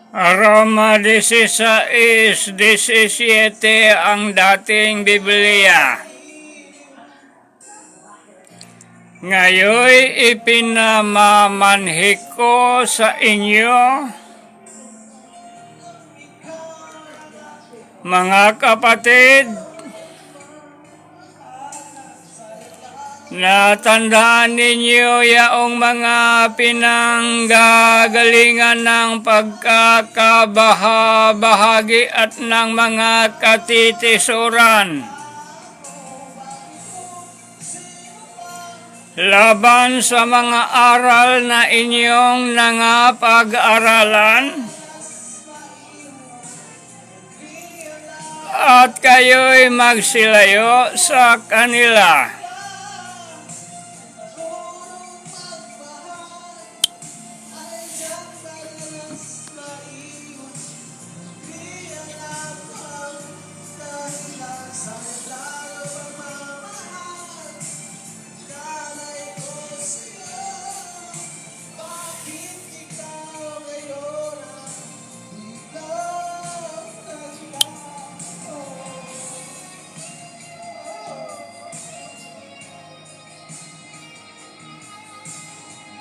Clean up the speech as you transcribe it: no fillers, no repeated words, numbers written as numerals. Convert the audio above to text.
Roma 16:17 ang dating Biblia. Ngayoy ipinamamanhi ko sa inyo, mga kapatid, na tandaan ninyo yaong mga pinanggagalingan ng pagkakabahabahagi at ng mga katitisuran laban sa mga aral na inyong nangapag-aralan, at kayo'y magsilayo sa kanila.